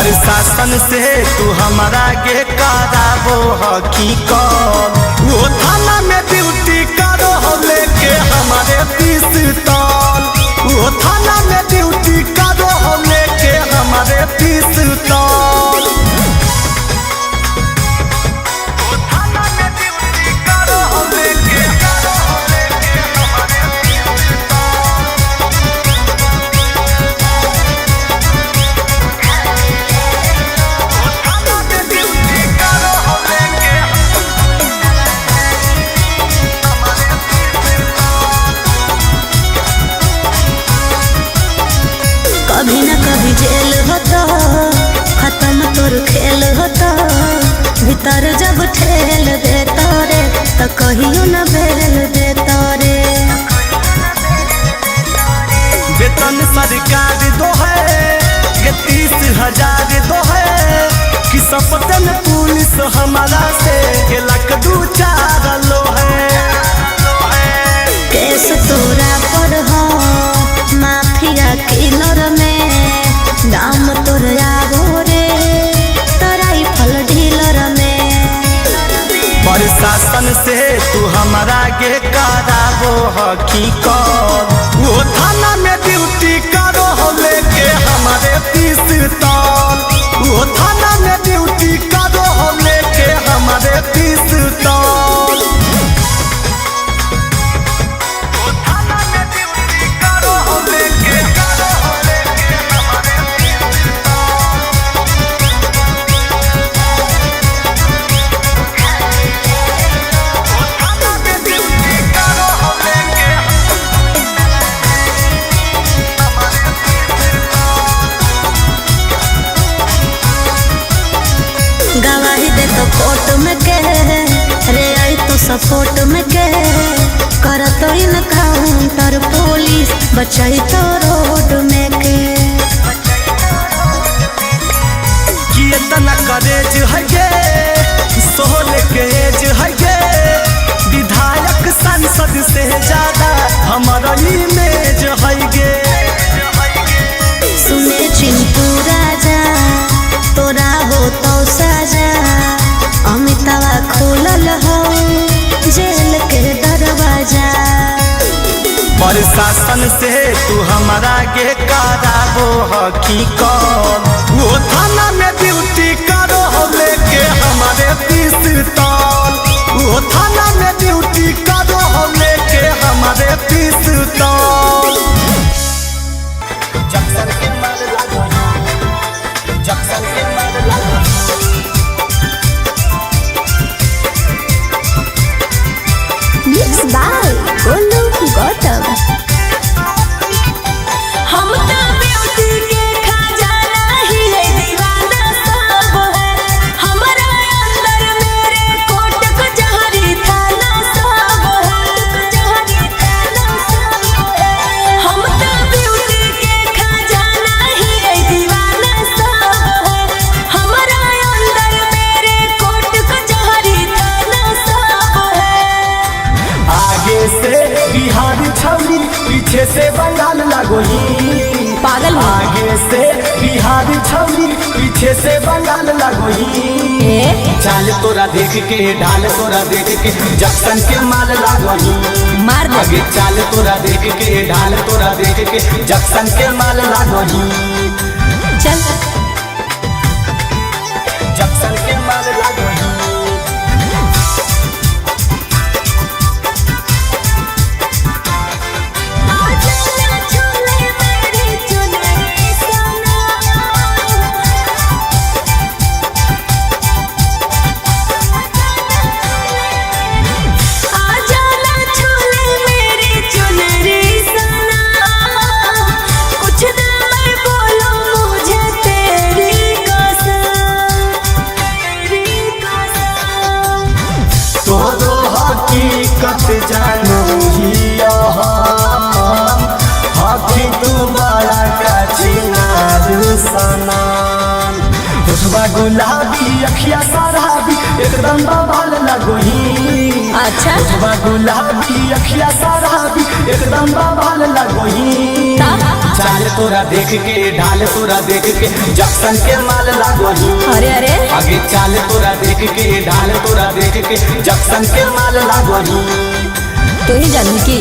प्रशासन से तू हमारा के कराबो हकीकत, वो थाना में ड्यूटी करो हो लेके हमारे पिस्तौल, वो थाना में ड्यूटी करो हो लेके हमारे पिस्तौल। कभी न कभी जेल होता, खत्म तोर खेल होता, भीतर जब ठेल देता रे तो कहियो न बेल देता रे। वेतन सरकार दो है ये 30,000 दो है, कि सपतन पुलिस हमारा से ये लाख 2-4 लो है। केस तोरा पर हो माफिया किलर में, दाम तोर आगो रे तराई फल ढीलर में। प्रशासन से तू हमारा के कराबो हकीकत, वो थाना में ड्यूटी करो हो लेके हमारे पिस्तौल, वो थाना में ड्यूटी करो हो लेके हमारे पिस्तौल। गवाही दे तो कोर्ट में के रे आई तो सपोर्ट में के, कर तो इनकाउंटर पुलिस बचाई तो रोड में के। कि इतना करेज है गे, 16 के एज है गे, विधायक सांसद से ज्यादा हमारा इमेज है गे। सुने चिंटू राजा तोरा हो तो सजा, अमितावा खोलल हो जेल के दरवाजा। प्रशासन से तू हमारा के कराबो हकीकत, वो थाना में ड्यूटी करो हो लेके हमारे पिस्तौल, वो थाना में ड्यूटी करो हो लेके हमारे पिस्तौल। जक्सन के मार लागो, जक्सन के मार लागो। Mix by Golu Gautam. हम तो ब्यूटी के खजाना ही है, दीवाना सब है, हमारा अंदर मेरे कोट कचहरी थाना सब है, हम तो ब्यूटी के खजाना ही है, दीवाना सब है, हमारा अंदर मेरे कोट कचहरी थाना सब है। आगे से बिहार छवरी, पीछे से बंगाल लगोही, पागल हो। आगे से बिहार छवरी, पीछे से बंगाल लगोही। चाल तोरा देख के ढाल तोरा देख के जक्सन के माल लगोही, मार दे। आगे चाल तोरा देख के ढाल तोरा देख के जक्सन के माल लगोही। चल जक्सन के माल लगोही। हकीकत जानू हिया हकी तू बड़ा का चिनार सनान, उठवा गुलाबी अखिया शराबी एकदम बवाल लगोही। अच्छा ओठवा गुलाबी अखिया शराबी एकदम बवाल लगोही। चाल तोरा देख के ढाल तोरा देख के जक्सन के माल लगोही। अरे अरे आगे चाल तोरा देख के ढाल तोरा देख के जक्सन के माल लगोही। तू ही जानू की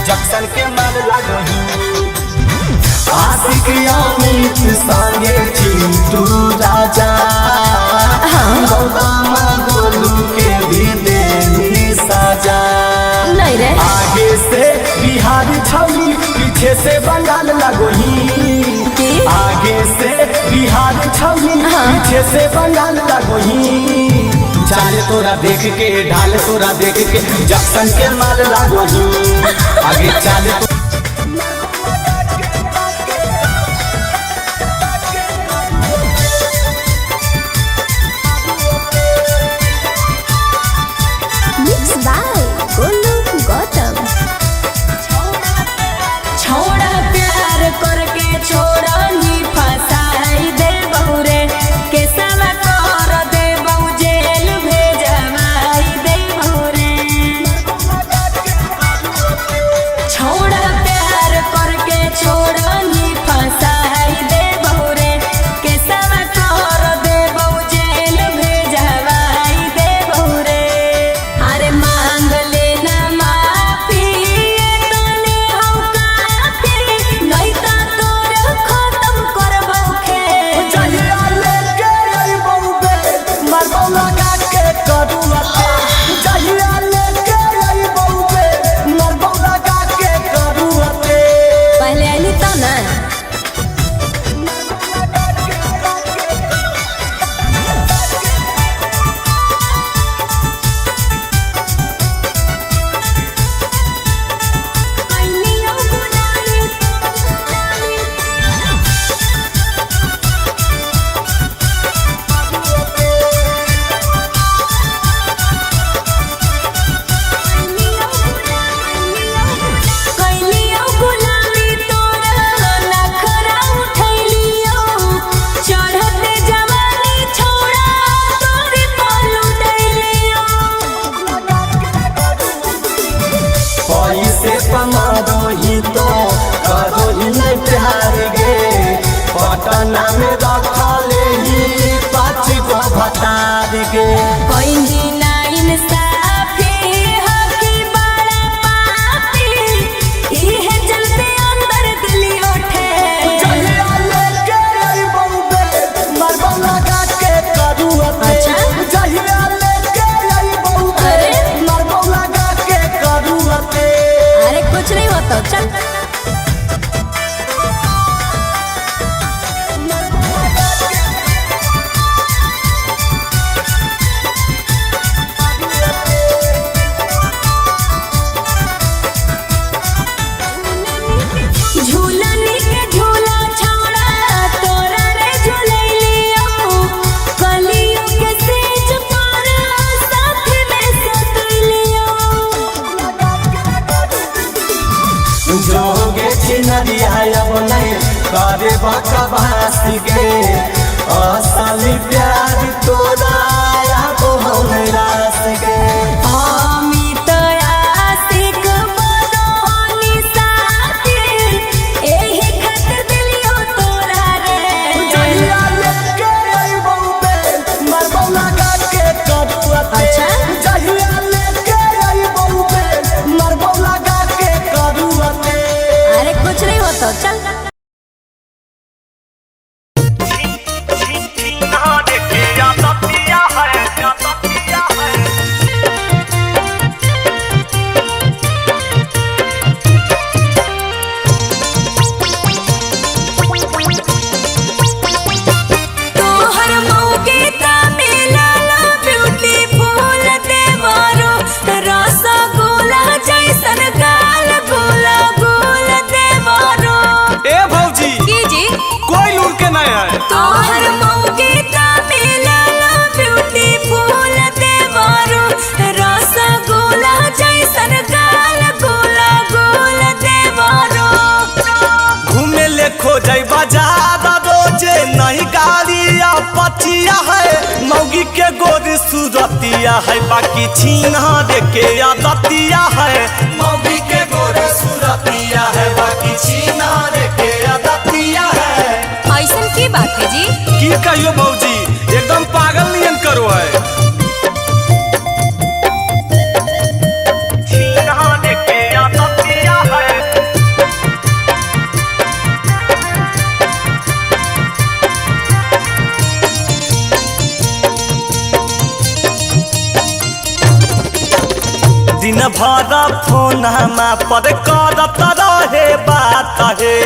जक्सन के माल लगोही। आशिक अमित संगे चिंटू राजा गोदामा गोलू के भी देनी साजा। नहीं रे आगे से बिहारी छवि पीछे से बंगाल लगोही। आगे से बिहारी छवि पीछे से बंगाल लगोही। चाल तोरा देख के ढाल तोरा देख के जक्सन के माल लगोही। आगे चाल मिक्स बाय गोलू गौतम। छोड़ा प्यार करके छोड़ा ही फसाई दे बहुरे के सवा कर दे बहु जेल भेजवाई दे बहुरे। छोड़ा प्यार करके छोड़ा ही फसाई दे बहुरे के सवा कर दे बहु जेल भेजवाई दे बहुरे। अरे मांग लेना माफी तने हम काफी नहीं ता तोर खत्म करबो खेल। चाहिए लेके आई बहुबे मरबो लगा के करुआते। चाहिए लेके आई बहुबे मरबो लगा के करुआते। पहले आइली त ना कैलियो गुलामी तोरा नखरा उठैलियो। चढ़ते जवानी छोड़ा तोरी पालू दैलियो। पैसे कमादोही तो करोही नहीं प्यार गे। पटना में रखले ही 5 गो भतार गे। कोई ना इंसाफी हकी बड़ा पापी इहे चलते अंदर दिली उठे। चाहिए लेके आई बहुबे मरबो लगा के करुआते। अच्छा। चाहिए लेके आई बहुबे अरे। मरबो लगा के करुआते। अरे कुछ नहीं होता चल। झूलनी के झूला छौड़ा तोरा रे झूलैलियो। कलियो के सेज पर साथ में सतैलियो। जोगे छिनरिया अब नहीं करे बकवास गे। असली प्यार तोरा अब हमरा से गे। अमित आशिक बनोनी साथी एही खातिर दिलियो तोरा रे। चाहिए लेके आई बहुबे मरबो लगा के करुआते। अच्छा। चाहिए लेके आई बहुबे मरबो लगा के करुआते। अरे कुछ नहीं होता चल। तोहर मौके ता मिलला ब्यूटीफुल देवरो रसगुल्ला जैसन गाल गोला गोल देवरो। ए मौगी के गोरी सूरतिया है बाकी छिनार के आदतिया है मौगी के गोरी सूरतिया है बाकी छिनार के आदतिया है। ऐसन की बात है जी? की कहियो भौजी एकदम पागल नियन करो है। दिन भर फोन पर करत रहे बात है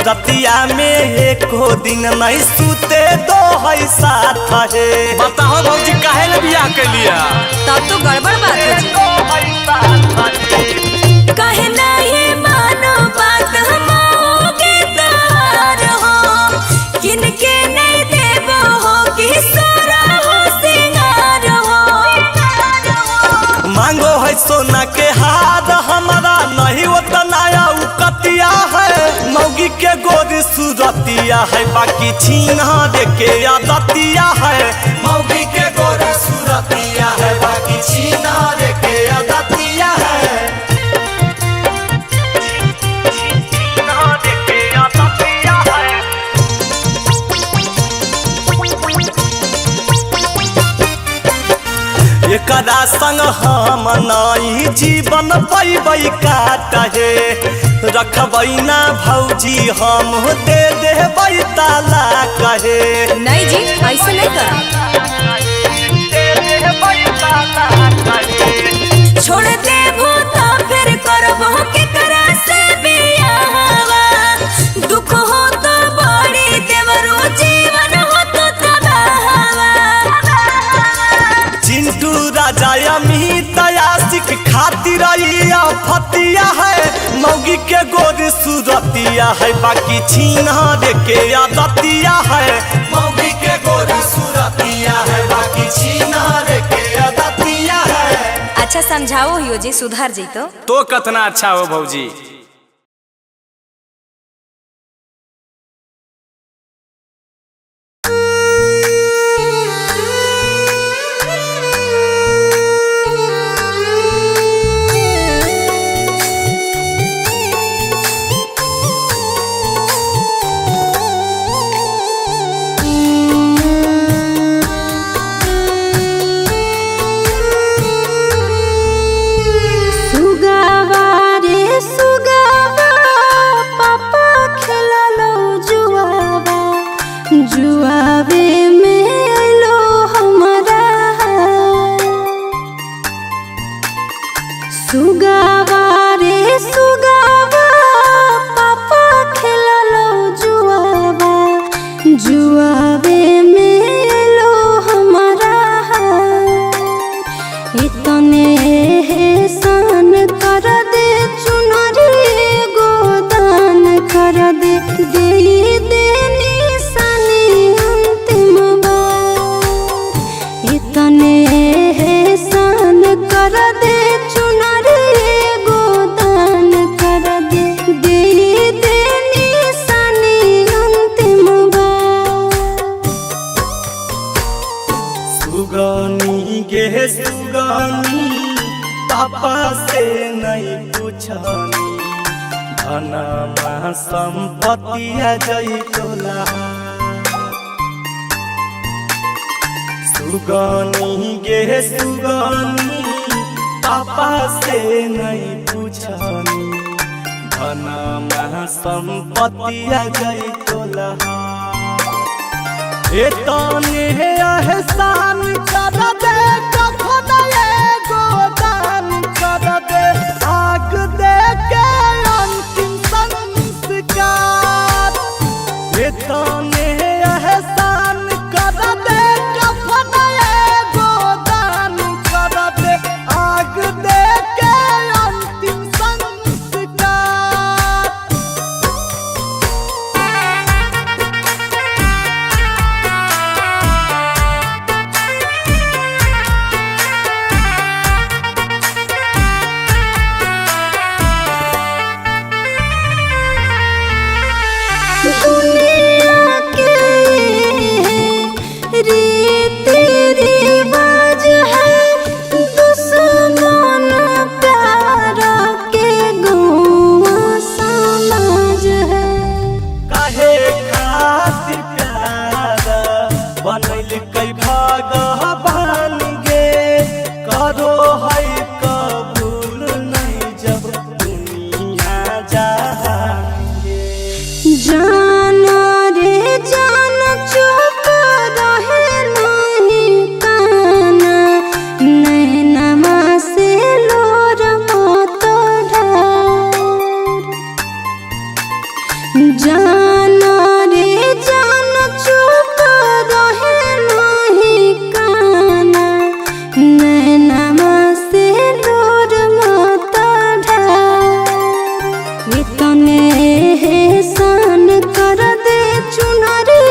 रतिया में एको दिन नहीं सूते दो है साथ है। बताओ भौजी काहे ले बियाह के लिया? तब तो गड़बड़ बात है जी। काहे नहीं मानो बात हमोगे तार हो किनके नहीं देबो हो कि सारा हो सिंगार हो। मांगो है सोना के हाथ हमारा नहीं उतना उकतिया है मौगी के गोरी सूरतिया है बाकी छिनार के आदतिया है मौगी के गोरी सूरतिया है बाकी छिनार के आदतिया है। एकरा संग हम नहीं जीवन पैबै काटे रखबै ना भौजी हम दे देबै ताला कहे। नहीं जी ऐसे नहीं कर। छोड़ दे भूता फिर करबो के करा से बियाहवा दुख हो तो बड़ी देवरो जीवन हो तो तबाहवा। चिंटू राजा अमित आशिक खातिर फतिया है मौगी के गोरी सूरतिया है बाकी छिनार के आदतिया है मौगी के गोरी सूरतिया है बाकी छिनार के आदतिया है। अच्छा समझाओ हियो जी सुधार जी तो कतना अच्छा हो भौजी। जुआवे में लो हमारा सुगावा रे सुगावा पापा खेला लो जुआवा जुआवे में लो हमारा इतने एहसान कर दे चुनरी गोदान कर दे दे इतने एहसान कर दे चुनरी गोदान कर दे दे निशानी अंतिम सुगानी गे सुगानी पापा से नहीं पूछनी धनमा संपत्तिया जई तोला। सुगानी गे सुगानी पापा से नहीं पूछनी धनमा संपत्तिया जई तोला। एतने एहसान कर दे कखन एगो दान कर दे आग दे के अंतिम संस्कार। एतने एहसान कर दे कखन एगो दान कर दे आग दे के अंतिम संस्कार। जाना रे जान चुप रहे नहीं काना नैनमा से दूर मत इतने सान कर दे चुनरी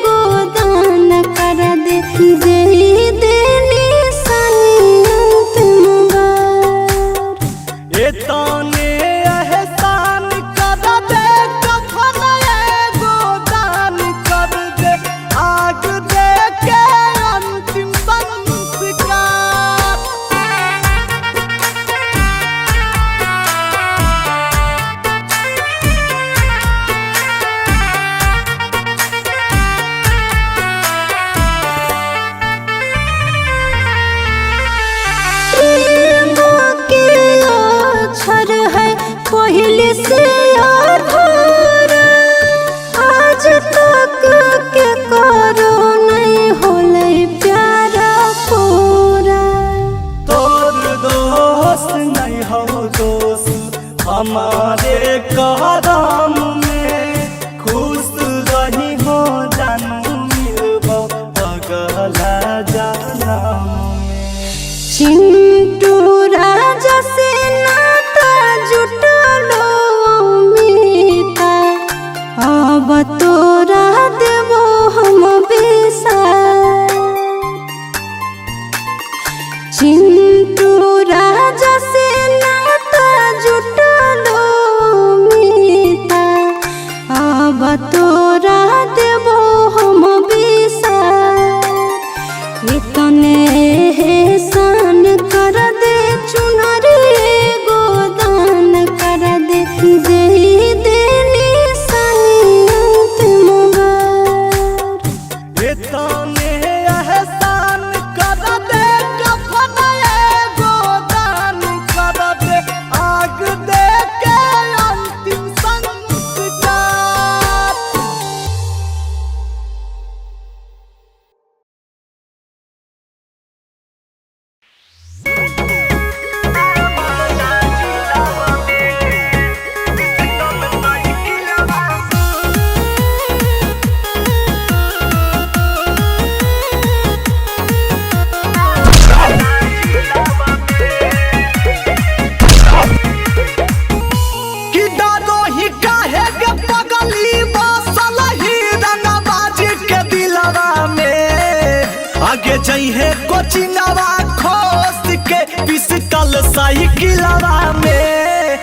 गोदान कर दे जही देनी संत मुबार इतने एहसान कर दे कफन गोदान कर दे आग दे के अंतिम संस्कार। पहले से अधूरा आज तक के करो नहीं होले प्यारा पूरा। तोर दोस्त नहीं हो दोस्त हमारे कदम में खुश रही हो जानू मिलबो अगला जन्म में। चिंटू राजा से नाता जुटलो मीता अब तोरा देबो हम विसार। चिंटू राजा से नाता जुटलो मीता अब तोरा देबो हम विसार। इतने सान कर दे चुनरी गोदान कर दे जही देनी संत मुबार। इतने एहसान कर दे कफन गोदान कर दे आग दे के अंतिम संस्कार। कि डरो ही काहे के पगली बसल ही रंगबाजी के दिलवा में आगे जइहे कोचिंगवा खोस के पिस्टल साइकिलवा में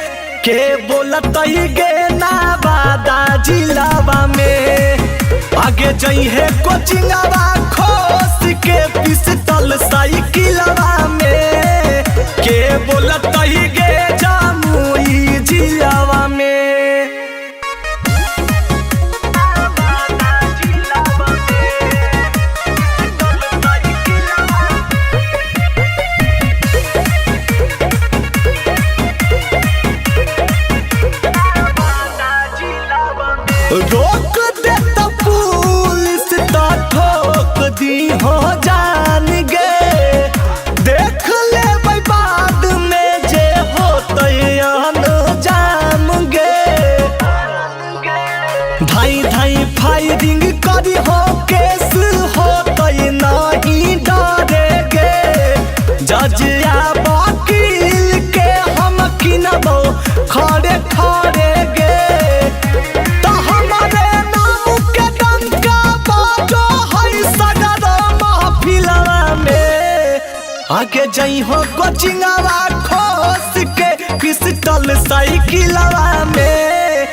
के बोलत ही गे ना बादा जिलावा में आगे जइहे कोचिंगवा खोस के पिस्टल साइकिलवा में के बोलत ही गे जामुई जिलावा में। रोक दे तो पुलिस तो ठोक दी हो जान गे देख ले बाद में जे होत जाम गे। धाई धाई फायरिंग करी हो केस होत नहीं डरे गे जज या वकील के हम किनबो खड़े खड़े गे। तो हमारे नाम के डंका बाजो है सगर महफिलवा में आगे जई हो कोचिंगवा खोस के पिस्टल साइकिलवा में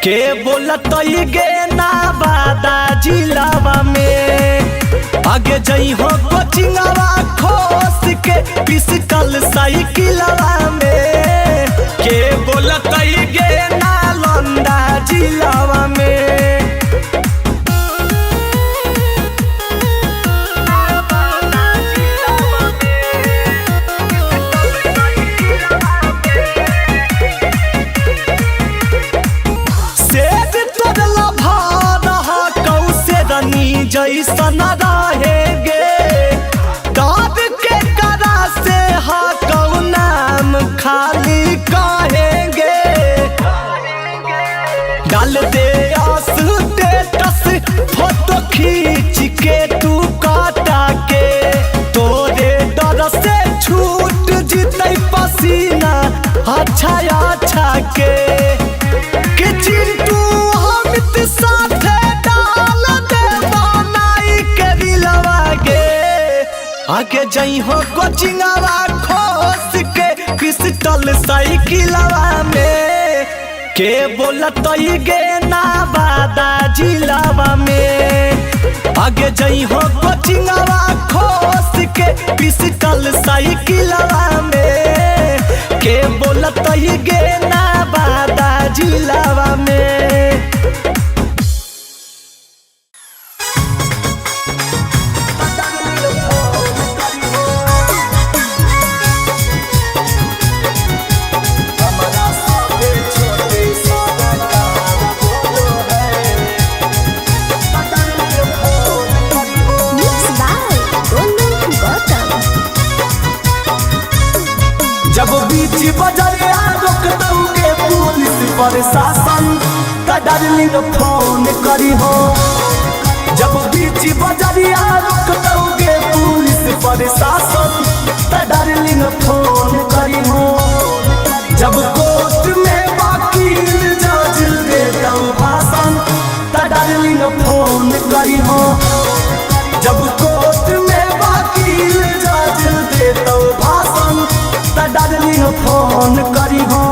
के बोलत गे ना बादा जिलावा में आगे जई हो कोचिंगवा खोस के पिस्टल साइकिलवा में के बोलत गे ना लंदा जिलावा में। जैसन रहेगे दाद के करा से हा कौ नाम खाली कहेंगे डाल दे खींच के तू काटा के तोरे डर से छूट जीते पसीना अच्छा अच्छा के चिंटू अमित साथे डाल दे बनाई के दिलवा गे आगे जई हो कोचिंगवा खोस के पिस्टल साइकिलवा में के बोलत गे ना बादा जिलावा में आगे जई हो कोचिंगवा खोस के पिस्टल साइकिलवा में के बोलत गे ना बादा जिलावा में जब बीच बजरिया रोक दोगे पुलिस प्रशासन त डार्लिंग फोन करी हो जब बीच बजरिया रोक दोगे पुलिस प्रशासन त डार्लिंग फोन करी हो जब कोर्ट में वकील जज दे दो भाषण त डार्लिंग फोन करी हो जब कोर्ट में वकील जज दे दो भाषण डार्लिंग फोन करी हो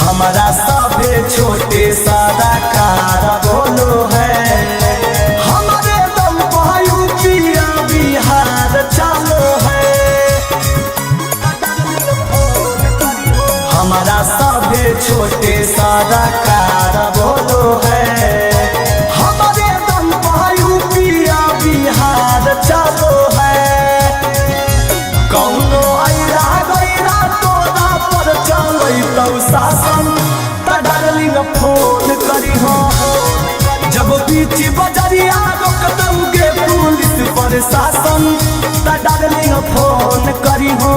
हमारा सभे छोटे सारा कार बोलो है हमारे दम पायु पिया बिहार चालो है हमारा सभे छोटे सारा कार बोलो है हमारे दम पायु पिया बिहार चालो है कौनो आइरा गैरा तोरा पर चलै तो शासन त डार्लिंग फोन करी हो जब बीच बजरिया रोक दोगे पुलिस प्रशासन त डार्लिंग फोन करी हो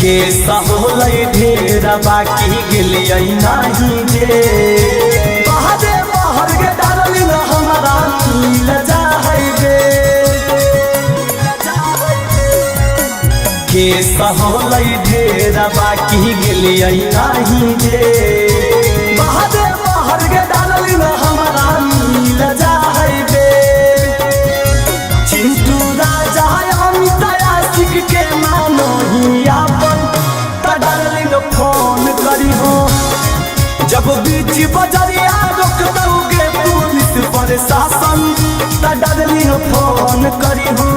केसा होलै ढेरा बाकी गेलियै नाही जे बाहरे बाहर के डार्लिंग हमारा मिल जाहै गे केसा होलै ढेरा बाकी गेलियै नाही जे बाहरे बाहर के डार्लिंग हमारा मिल जाहै गे चिंटू राजा अमित आशिक के मानो ही अपन त डार्लिंग फोन करी हो जब बीच बजरिया रोक दोगे पुलिस प्रशासन त डार्लिंग फोन करी हो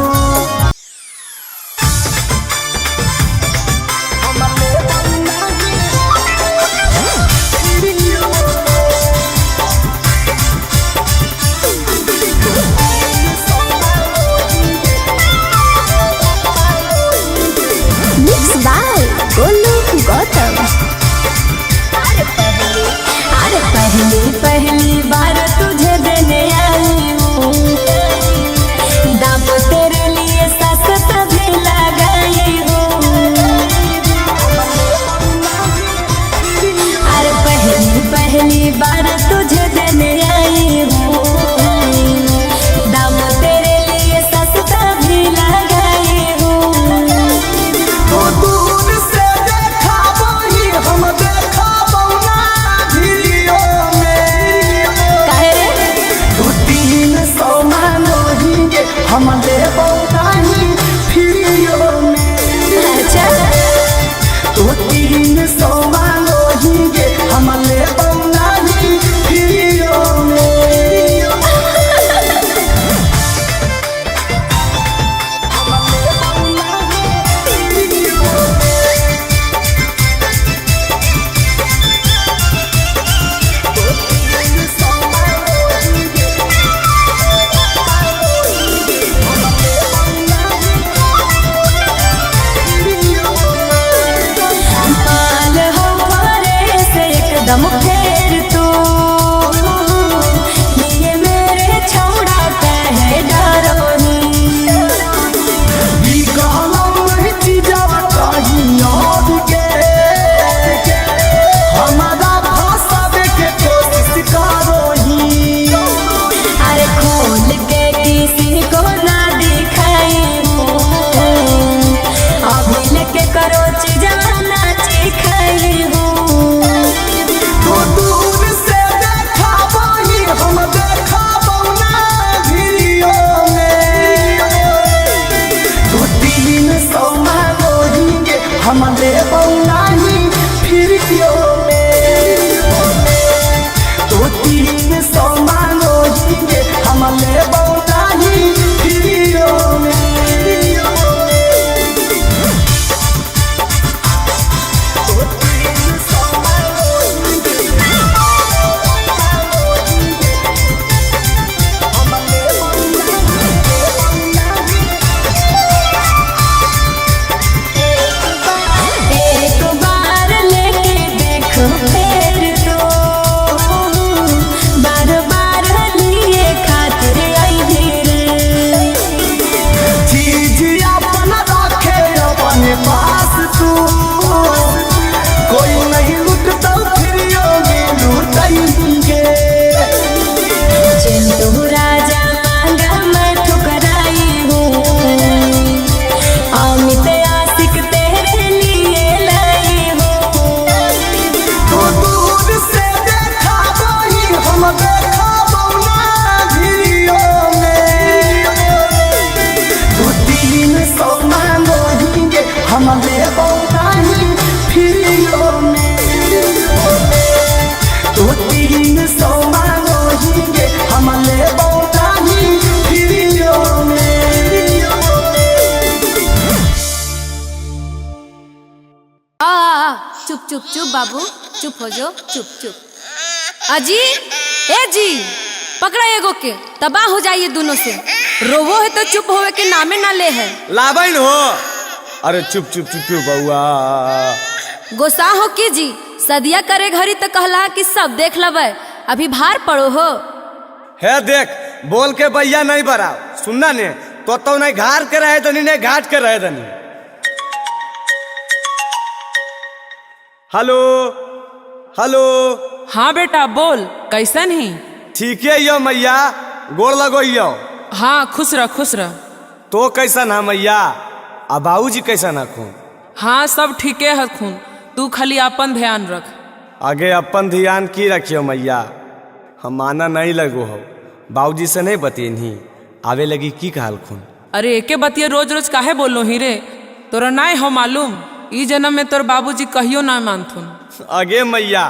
पहली बार तुझे देने आई हूँ दाम तेरे लिए सस्ता भी लगाई हूँ अरे पहली बार तुझे देने आई हूँ दाम तेरे लिए सस्ता भी लगाई हूँ तो दूर से देखा वही हम देखा बौना वीडियो में दू तीन सौ मानो ही हम ले बौना ही वीडियो में अच्छा दू तीन सौ मानो ही हम ले बौना ही वीडियो में हम ले बौना ही वीडियो चुप चुप बाबू, चुप हो जाओ, चुप चुप। अजी, ए जी, पकड़ा एगो के, तबाह हो जाइए दोनों से। रोवो है तो चुप होवे के नामे ना ले है। लाबैन हो। अरे चुप चुप चुप चुप बउआ। गोसा हो की जी, सदिया करे घरी तो कहला कि सब देख लबे, अभी भार पड़ो हो। है देख, बोल के भैया नहीं बराओ, सुनना ने तो नहीं घाट के रहे दनी नहीं घाट के रहे दनी। Hello hello. हाँ बेटा बोल, कैसन ही? ठीक है यो मैया, गोड़ लगो यो। हाँ खुश रह खुश रह। तो कैसन है मैया, आ बाबूजी कैसन हखून? हाँ सब ठीके हखून, तू खाली अपन ध्यान रख। आगे अपन ध्यान की रखियो मैया, हम माना नहीं लगो हो। बाबूजी से नहीं बतेनी आवे लगी की कहल खून। अरे एके बतिया रोज रोज काहे बोलो ही रे, तोरा नहीं हो मालूम ई जन्म में तोर बाबूजी कहियो ना मानथुन। आगे मैया,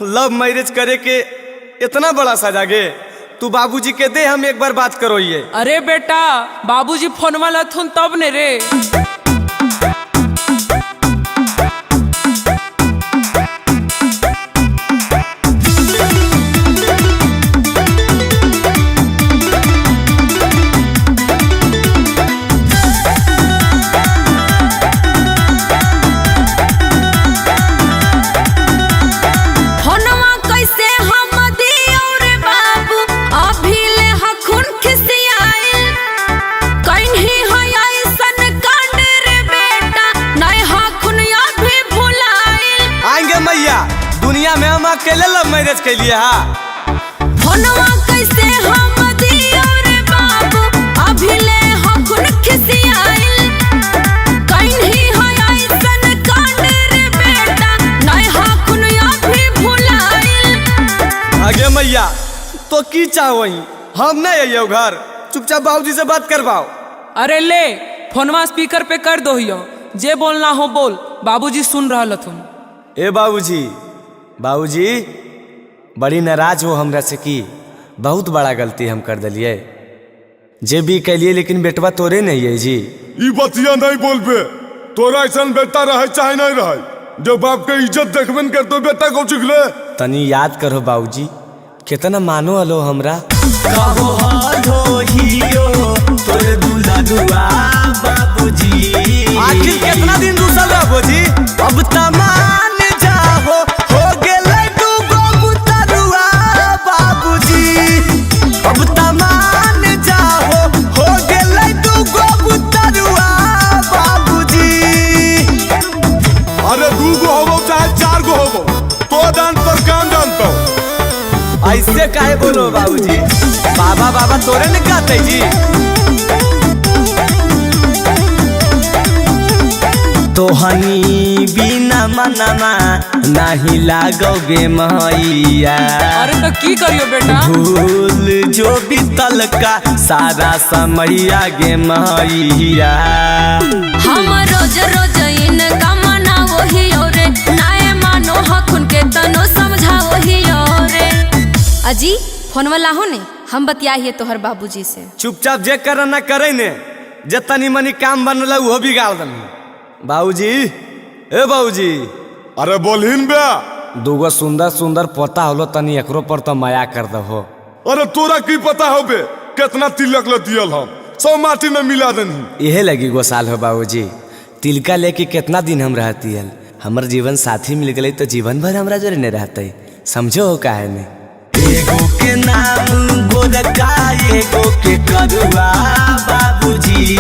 लव मैरिज करे के इतना बड़ा सजा गे, तू बाबूजी के दे, हम एक बार बात करो ये। अरे बेटा बाबूजी फोन वाला थुन तब ने रे। दुनिया में हम अकेले लव मैरिज के लिए फोनवा कैसे हम दियो रे बाबू, अभी ले हकुन खिसियाइल, कहीं है ऐसन कांड रे बेटा, नहीं हकुन अभी भुलाइल। आगे मैया तो की चाहोई, हम नहीं आइयो घर, चुपचाप बाबूजी से बात करवाओ। अरे ले फोनवा स्पीकर पे कर दो, जे बोलना हो बोल, बाबूजी सुन रहा तुम। ए बाबूजी, बाबूजी बड़ी नाराज हो हमरा से की, बहुत बड़ा गलती हम कर दिलिए, जे भी कहिए, लेकिन बेटवा तोरे नहीं है जी। ई बतिया नहीं बोलबे, तोरा ऐसा बेटा रहे चाहे नहीं रहे, जो बाप के इज्जत देखबन कर तो बेटा को चिखले। तनी याद करो बाबूजी, कितना मानो अलो हमरा। कहो हलो हियो तोरे दूल्हा दुआ बाबूजी, आखिर कितना दिन दूसर बाबूजी, अब तमान जाहो हो गेले दूगो बुतरुआ बाबूजी, अब तमान जाहो हो गेले दूगो बुतरुआ बाबूजी। अरे दूगो होबो चाहे चार गो होबो, तो जान पर काम जानता हूँ। ऐसे काहे बोलो बाबूजी, बाबा बाबा तोरे ने कहते जी। तोहनी बिना मनमा नहीं लागोगे मैया। अरे तो की करियो बेटा, भूल जो बीतल का सारा समैया गे मैया। हम रोज रोज इनका मना वही रे, नाए मानो हकुन के तनो समझा वही रे। अजी फोन वाला हो ने, हम बतियाइए तोहर बाबूजी से। चुपचाप जे कर ना करे ने, जे तनी मनी काम बनल वो बिगाड़ दनी। बाबूजी, ए बाबूजी। अरे बोलहिन बे, दूगो सुंदर सुंदर पोता होलो, तनी एकरो पर तो माया कर दहो। अरे तोरा की पता हो बे, कितना तिलक लतियल हम सब माटी में मिला दनी। यहे लगी गो साल हो बाबूजी, तिलका लेके कितना दिन हम रहती है, हमर जीवन साथी मिल गए तो जीवन भर हमरा जोरे नहीं रहते, समझो काहे ने। एगो के नाम गोरका, एगो के करुआ बाबूजी,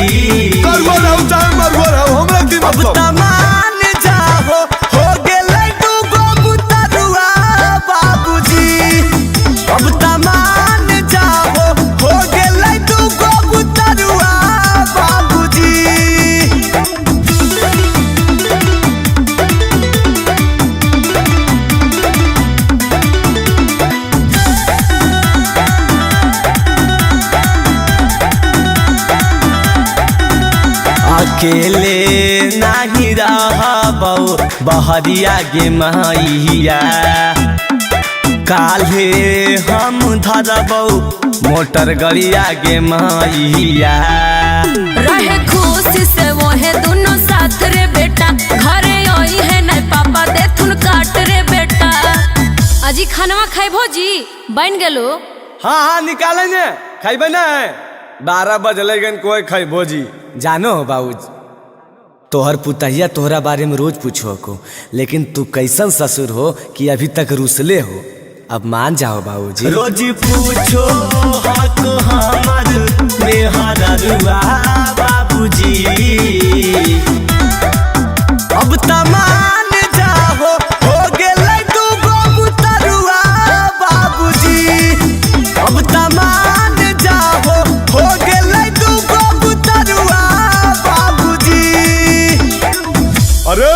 करुआ रहू चाहे मरुआ रहू, हमरा की मतलब। अब तमान जाहो हो गेले दूगो बुतरुआ बाबूजी, अब तमान जाहो हो गेले दूगो बुतरुआ बाबूजी। अकेले नहीं रहबो बहरिया गे मैया, काल्हे हम धरबो मोटर गड़िया गे मैया। रहे खुशी से वो है दोनों साथ रे बेटा, घरे आई है नहीं पापा देथुन अजी खानवा खैबो जी बन गेलो। हाँ हाँ निकाले ने खैबे ना 12 बजले गन कोई खैबो जी। जानो हो बाबूजी तोहर पुतहिया तोहरा बारे में रोज पूछो को, लेकिन तू कैसन ससुर हो कि अभी तक रुसले हो। अब मान जाओ बाबूजी। रोज पूछो हक हमर मेहरा रुआ बाबूजी, अब तमान जाहो हो गेलै दूगो बुतरुआ बाबूजी, अब तमान जाहो हो गेलै दूगो बुतरुआ बाबूजी। अरे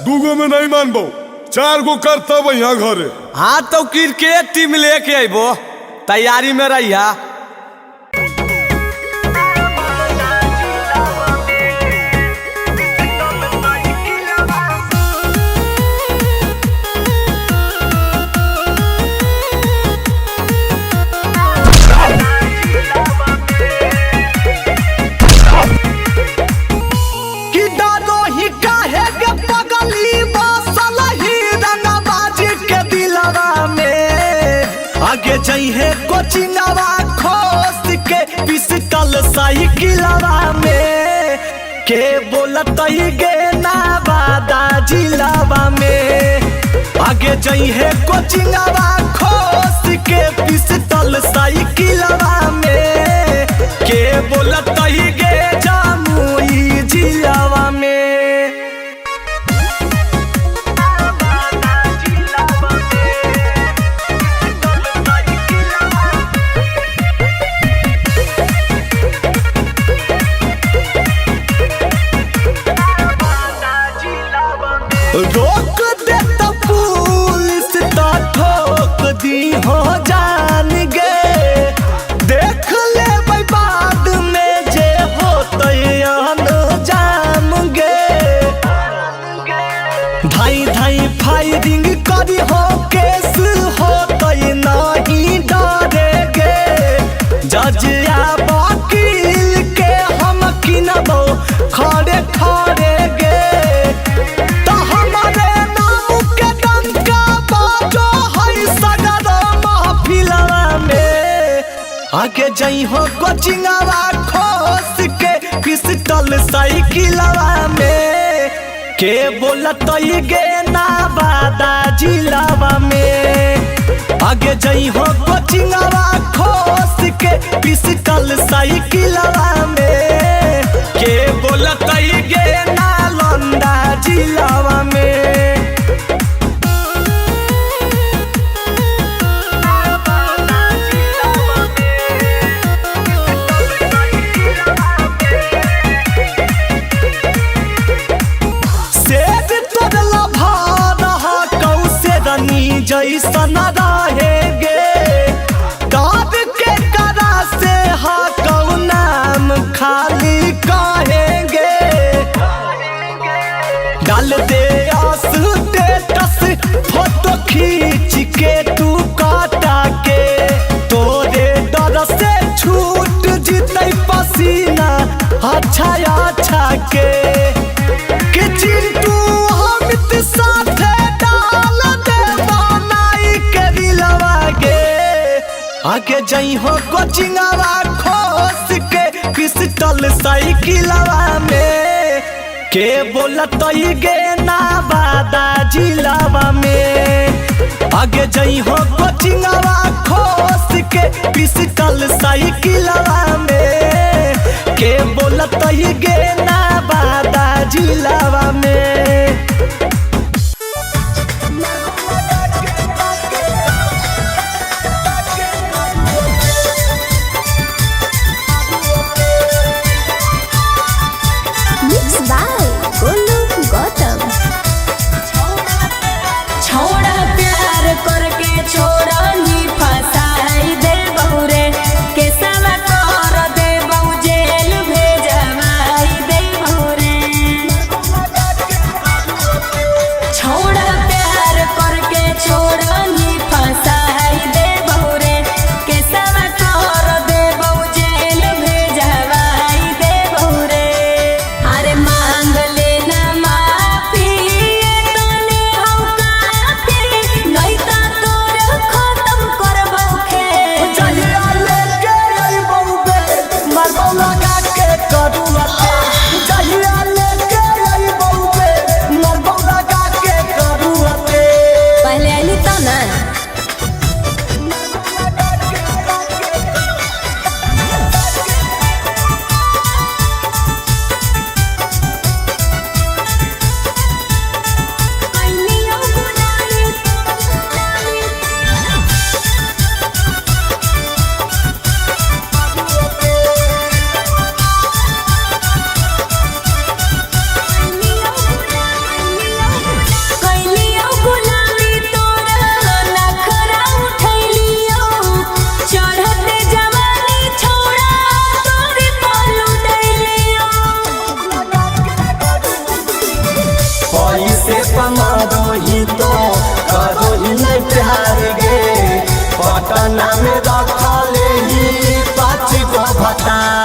दूगो में नहीं मानबो, 4 गो करता यहाँ घरे। हाँ तो क्रिकेट टीम लेके अबो, तैयारी में रहिया। आगे जइहे कोचिंगवा खोस के पिस्टल साइकिलवा में के बोलतई गे ना बादा जिलावा में। आगे जइहे कोचिंगवा खोस के पिस्टल साइकिलवा में के बोलतई गे जामुई जिलावा में। रोक दे तो पुलिस तो ठोक दी हो जान गे, देख ले बाद में जे हो जाम गे। धाई धाई फायरिंग करी हो केस हो नहीं डरे गे, जज या वकील के हम किनबो खड़े खड़े गे। आगे जई हो कोचिंगवा खोस के पिस्टल साइकिलवा में के बोलतई गे ना बादा जिलावा में। आगे जई हो कोचिंगवा खोस के पिस्टल साइकिलवा में के बोलतई गे ना लंदा जिलावा में। जैसन रहेगे दाद के करा से हा कौ नाम खाली कहेंगे। डाल दे स्टेटस फोटो खींच के तू काटा के, तोरे डर से छूट जीते पसीना अच्छा अच्छा के। कि चिंटू अमित साथे आगे जई हो कोचिंगवा खोस के पिस्टल साइकिलवा में के बोलतई गे ना बादा जिलावा में। आगे जई हो कोचिंगवा खोस के पिस्टल साइकिलवा में के बोलतई गे ना बादा जिलावा में। छोड़ा प्यार करके छोड़ा ही फसाई दे बहुरे के सवा कर दे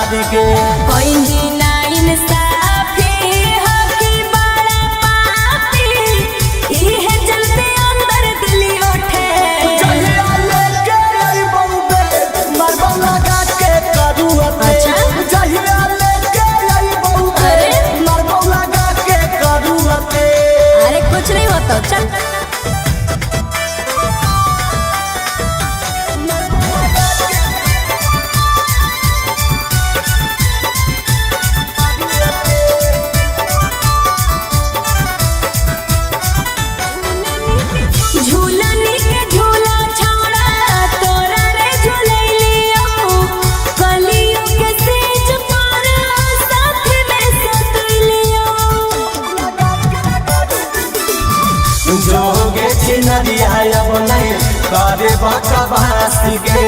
प्यार के कोई ना इंसाफी हकी बड़ा पापी इहे चलते अंदर दिली उठे जहिया लेके आई बउबे मरबौ लगा के करुअते अच्छा? जहिया लेके आई बउबे अरे? मरबौ लगा के करुअते अरे कुछ नहीं होता चल झूलनी के झूला छौड़ा तोरा रे झूलैलियो कलियो के सेज पर साथ में सतैलियो जोगे छिनरिया अब नहीं करे बकवास के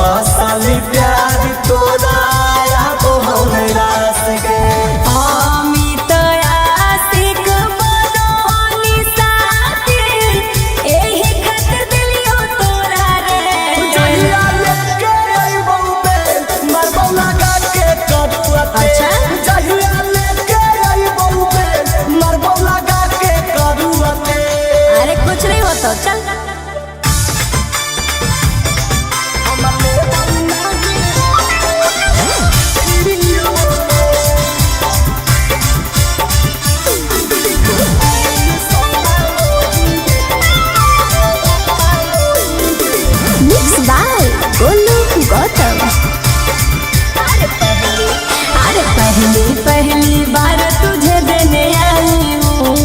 असली प्यार तोरा अब हम रास के अमित आशिक बदोनी साथी एही खातिर दिलियो तोरा रे जहिया लेके आई बउबे मरबौ लगा के करुअते अच्छा? जहिया लेके आई बउबे मरबौ लगा के करुअते अरे कुछ नहीं होता चल मिक्स बाय गोलू गौतम अरे पहली बार तुझे देने आई हूँ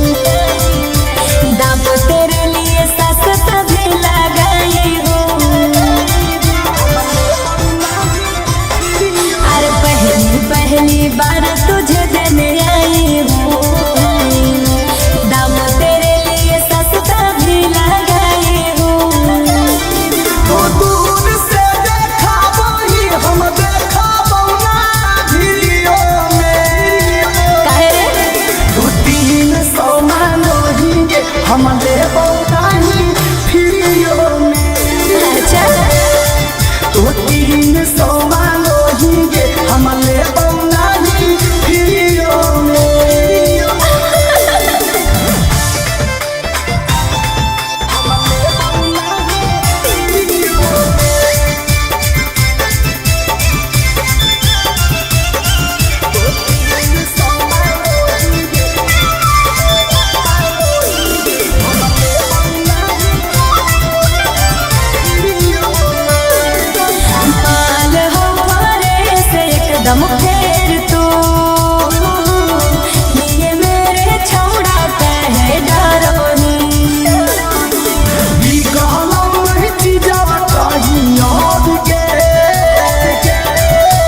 दाम तेरे लिए सस्ता भी लगाई हूँ अरे पहली बार तुझे देने आई हूँ दाम तेरे लिए सस्ता भी लगाई हूँ तो दूर से देखा वही हम देखा बउना वीडियो में काहे रे? 200-300 मांगोगे हम ले बउना ही वीडियो में अच्छा 200-300 मांगोगे हम ले बउना ही वीडियो में माल हो घरे से एकदम फेर तू ये मेरे छौड़ा कहे डरोनी ई कहलम नहीं चीजवा कहीं और के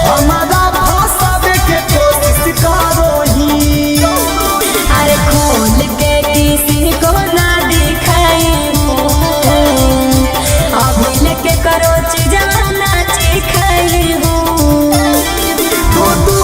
हमारा भाषावे के कोशिश करोही अरे खोल के किसी को ना दिखाई हूँ अभी लेके करो चीज़ नाची खाई हूँ तो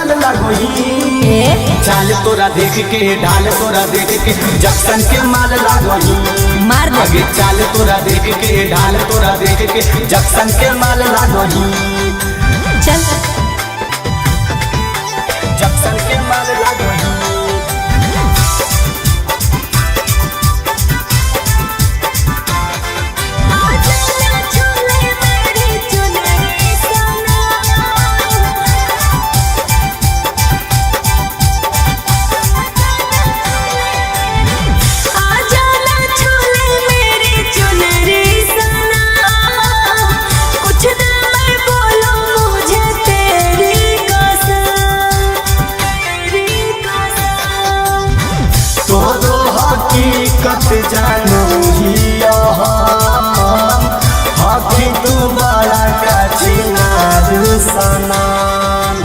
माल लागोही चाल तोरा देख के ढाल तोरा देख के जक्सन के माल लागोही मार दे आगे चाल तोरा देख के ढाल तोरा देख के जक्सन के माल लागोही चल जक्सन के माल लागोही हकीकत जानू हिया हकी तू बड़ा का चिनारू सनान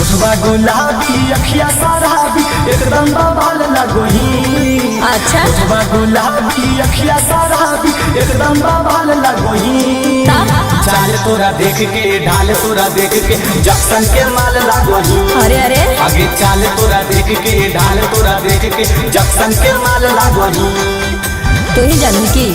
उठवा गुलाबी अखिया शराबी एकदम बवाल लगोही अच्छा उठवा गुलाबी अखिया शराबी एकदम बवाल लगोही चाल तोरा देख के ढाल तोरा देख के जक्सन के माल लागोही अरे अरे आगे चाल तोरा देख के ढाल तोरा देख के जक्सन के माल लागोही तू ही जानू की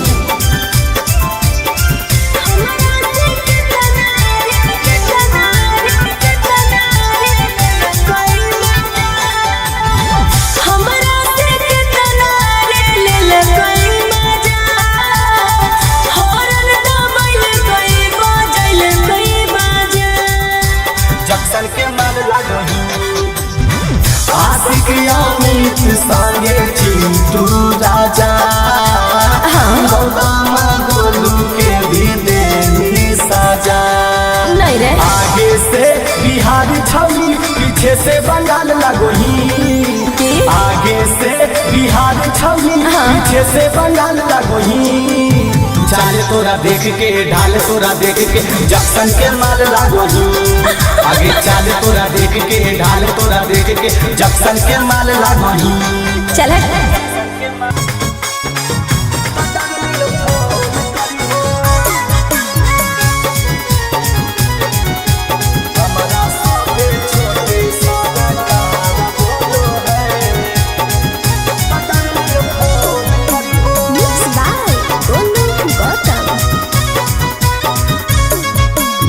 जक्सन के माल लागोही आशिक अमित संगे चिंटू राजा गौतम गोलू के भी देनी सजा नहीं रे आगे से बिहार छवनी पीछे से बंगाल लगोही आगे से बिहार छवनी पीछे से बंगाल लगोही चाल तोरा देख के ढाल तोरा देख के जक्सन के माल लागोही आगे चाल तोरा देख के ढाल तोरा देख के जक्सन के माल लागोही चल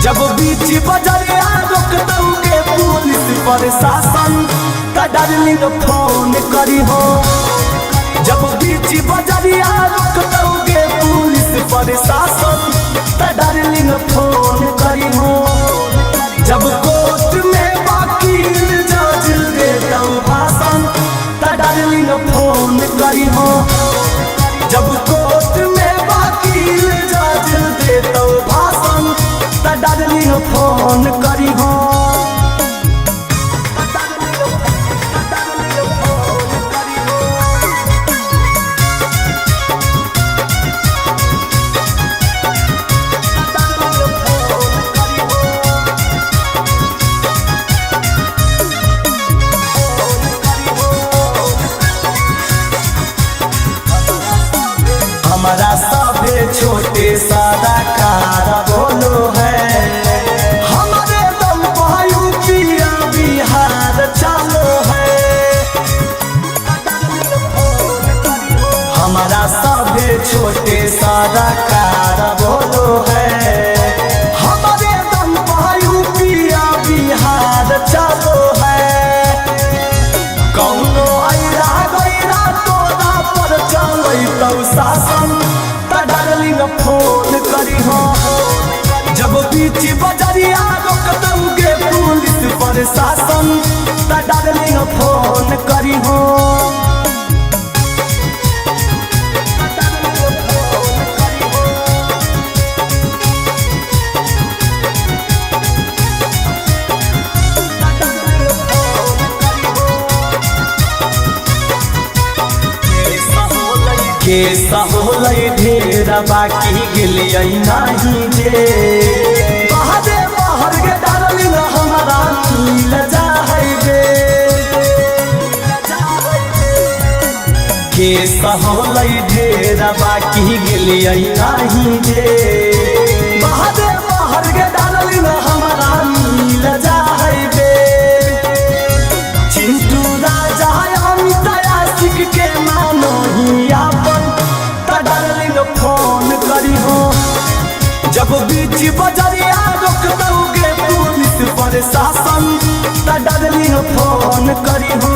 जब बीच बजरिया रोक दोगे पुलिस प्रशासन का डार्लिंग फोन करी हो जब बीच बजरिया रोक दोगे पुलिस प्रशासन का डार्लिंग फोन करी हो जब कोर्ट में वकील जज दे दो भाषण का डार्लिंग फोन करी हो जब कोर्ट में वकील जज दे दो भाषण डार्लिंग फोन करी हो हमारा सभे छोटे सारा कार बोलो है हमारे दम पायु पिया बिहार चलो है हमारा सभे छोटे सारा कार बोलो है हमारे दम पायु पिया बिहार चलो है कौनो आइरा गइरा तोरा पर चलै तौ शासन डार्लिंग फोन करी हो जब बीच बजरिया रोक दोगे पुलिस प्रशासन डार्लिंग फोन करी हो केसा होलै ढेर बाकी गेलियै नहीं जे बहरे बहर के डार्लिंग हमारा मिल जाहै गे केसा होलै ढेर बाकी गेलियै नहीं जे बहरे बहर के डार्लिंग हमारा मिल जाहै गे के मानो ही आपन त डार्लिंग फोन करी हो। जब बीच बजरिया रोक दोगे पुलिस प्रशासन त डार्लिंग फोन करी हो।